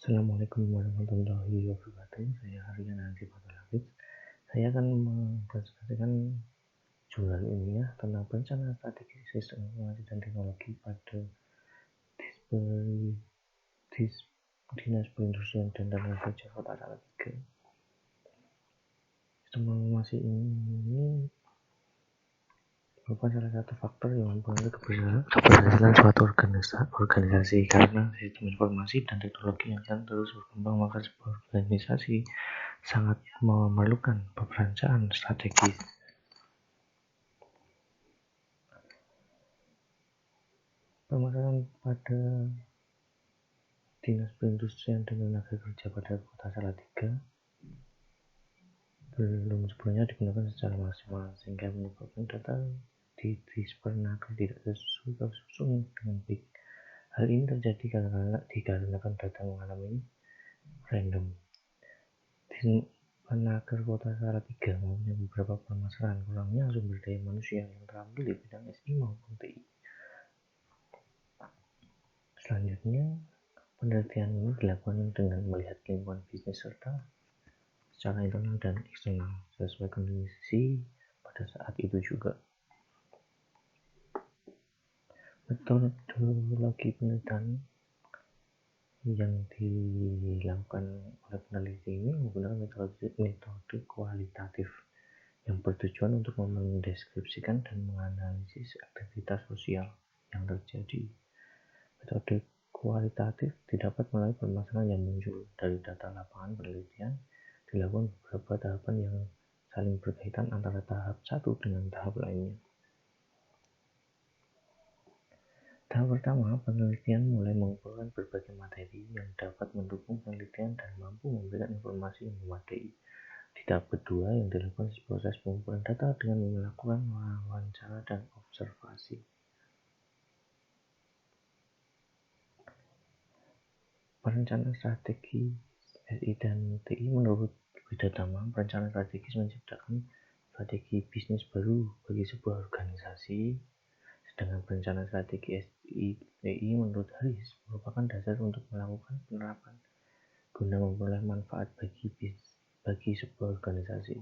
Assalamualaikum warahmatullahi wabarakatuh. Saya Aryan Hansi Patulafid. Saya akan mempresentasikan jurnal ilmiah tentang perencanaan strategi sistem informasi dan teknologi pada Dinas Perindustrian dan Tenaga Kerja Kota Salatiga. Sistem informasi ini merupakan salah satu faktor yang mempengaruhi keberhasilan suatu organisasi karena sistem informasi dan teknologi yang akan terus berkembang, maka sebuah organisasi sangat memerlukan perencanaan strategis. Permasalahan pada Dinas Perindustrian dan Tenaga Kerja pada Kota Salatiga belum sepenuhnya digunakan secara maksimal, sehingga menyebabkan data di Dispernaker tidak tersusun dengan baik. Hal ini terjadi dikarenakan data mengalami random. Dispernaker Kota Salatiga mempunyai beberapa permasalahan: kurangnya sumber daya manusia yang terampil di bidang SI maupun TI. Selanjutnya, penelitian ini dilakukan dengan melihat lingkungan bisnis serta secara internal dan eksternal sesuai kondisi pada saat itu juga. Metodologi penelitian yang dilakukan oleh peneliti ini menggunakan metode kualitatif yang bertujuan untuk mendeskripsikan dan menganalisis aktivitas sosial yang terjadi. Metode kualitatif didapat melalui permasalahan yang muncul dari data lapangan. Penelitian dilakukan beberapa tahapan yang saling berkaitan antara tahap satu dengan tahap lainnya. Tahap pertama, penelitian mulai mengumpulkan berbagai materi yang dapat mendukung penelitian dan mampu memberikan informasi yang memadai. Di tahap kedua, yang dilakukan proses pengumpulan data dengan melakukan wawancara dan observasi. Perencanaan strategi SI dan TI. Menurut Widatama, perencanaan strategis menciptakan strategi bisnis baru bagi sebuah organisasi, sedangkan perencanaan strategi SI TI menurut Haris merupakan dasar untuk melakukan penerapan guna memperoleh manfaat bagi sebuah organisasi.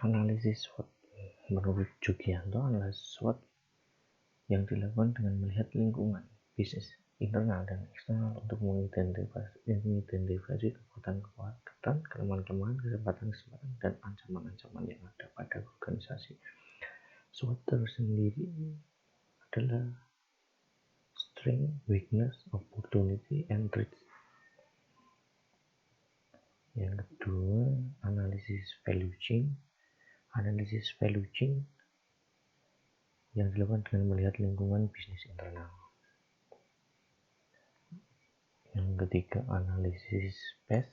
Analisis SWOT. Menurut Jugianto, analisis SWOT yang dilakukan dengan melihat lingkungan bisnis internal dan eksternal untuk mengidentifikasi kekuatan, kelemahan, kesempatan, dan ancaman-ancaman yang ada pada organisasi. SWOT tersendiri adalah strength, weakness, opportunity, and threats. Yang kedua, analisis value chain. Analisis value chain yang dilakukan dengan melihat lingkungan bisnis internal. Yang ketiga, analisis space.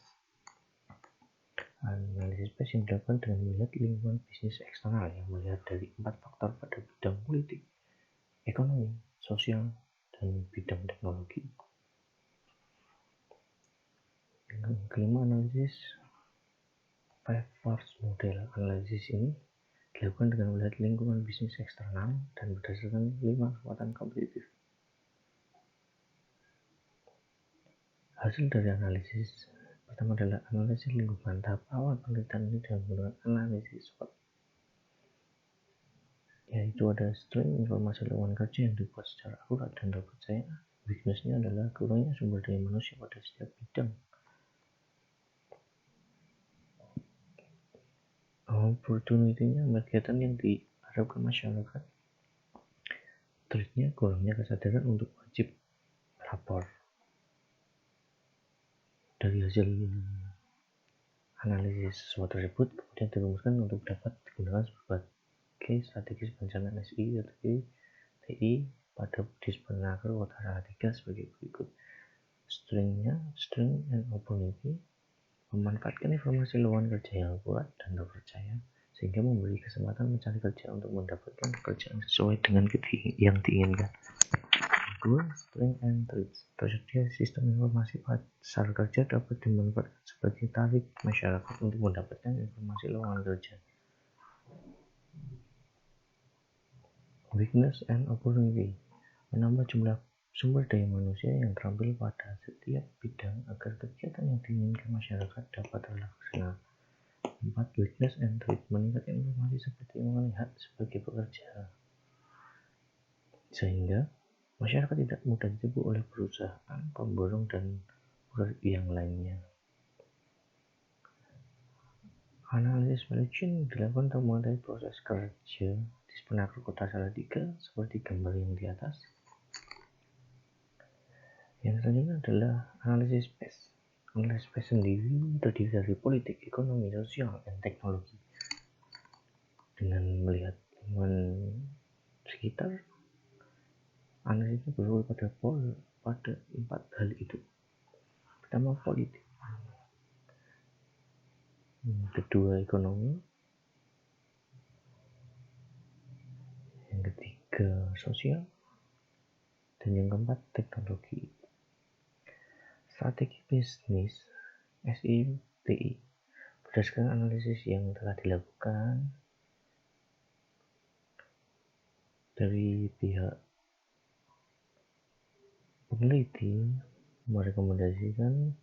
Analisis space yang dilakukan dengan melihat lingkungan bisnis eksternal yang melihat dari 4 faktor pada bidang politik, ekonomi, sosial, dan bidang teknologi. Yang kelima, analisis 5 force model. Analisis ini dilakukan dengan melihat lingkungan bisnis eksternal dan berdasarkan 5 kekuatan kompetitif. Hasil dari analisis pertama adalah analisis lingkungan. Tahap awal penelitian ini dengan menggunakan analisis SWOT, yaitu ada strength, informasi lowongan kerja yang dibuat secara akurat dan terpercaya. Weakness-nya adalah kurangnya sumber daya manusia pada setiap bidang. Opportunity-nya kegiatan yang diharapkan masyarakat. Threat-nya kurangnya kesadaran untuk wajib lapor. Dari hasil analisis SWOT tersebut kemudian dirumuskan untuk dapat digunakan sebagai strategi perencanaan SI atau TI pada Dispernaker Kota Salatiga sebagai berikut. Strength and opportunity, memanfaatkan informasi lowongan kerja yang akurat dan terpercaya sehingga memberi kesempatan mencari kerja untuk mendapatkan pekerjaan sesuai dengan yang diinginkan. Kedua, strength and threats. Tersedia sistem informasi pasar kerja dapat dimanfaatkan sebagai tarik masyarakat untuk mendapatkan informasi lowongan kerja. Weakness and opportunity, menambah jumlah sumber daya manusia yang terampil pada setiap bidang agar kegiatan yang diinginkan masyarakat dapat terlaksana. 4. Weakness and threat, meningkatkan informasi seperti melihat sebagai pekerja, sehingga masyarakat tidak mudah ditipu oleh perusahaan, pemborong, dan yang lainnya. Analisis value chain dilakukan untuk mengetahui proses kerja di Dispenaker Kota Salatiga seperti gambar yang di atas. Yang selanjutnya adalah analisis space. Analisis space sendiri terdiri dari politik, ekonomi, sosial, dan teknologi. Dengan melihat lingkungan sekitar, analisisnya berfokus pada 4 hal itu. Pertama, politik. Kedua, ekonomi. Yang ketiga, sosial. Dan yang keempat, teknologi. Strategi bisnis SITI berdasarkan analisis yang telah dilakukan dari pihak peneliti, merekomendasikan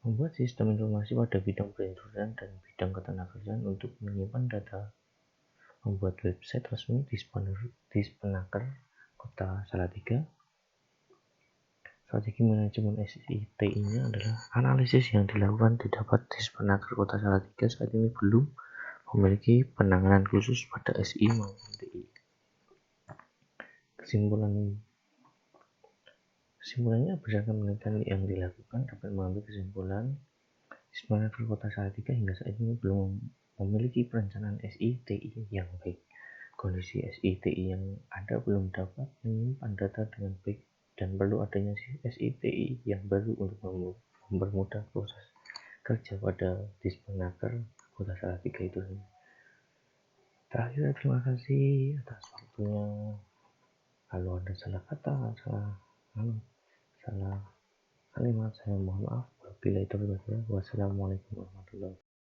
membuat sistem informasi pada bidang perindustrian dan bidang ketenagakerjaan untuk menyimpan data, membuat website resmi Dispenaker Kota Salatiga. Strategi manajemen SITI-nya adalah analisis yang dilakukan didapat Dispenaker Kota Salatiga saat ini belum memiliki penanganan khusus pada SI maupun TI. Kesimpulannya, berdasarkan penelitian yang dilakukan dapat mengambil kesimpulan Dispenaker Kota Salatiga hingga saat ini belum memiliki perencanaan SITI yang baik. Kondisi SITI yang ada belum dapat menyimpan data dengan baik dan perlu adanya SITI yang baru untuk mempermudah proses kerja pada Dispenaker Kota Salatiga itu. Terakhir, terima kasih atas waktunya. Kalau ada salah kata, salah kalimat, saya mohon maaf. Wassalamualaikum warahmatullahi wabarakatuh.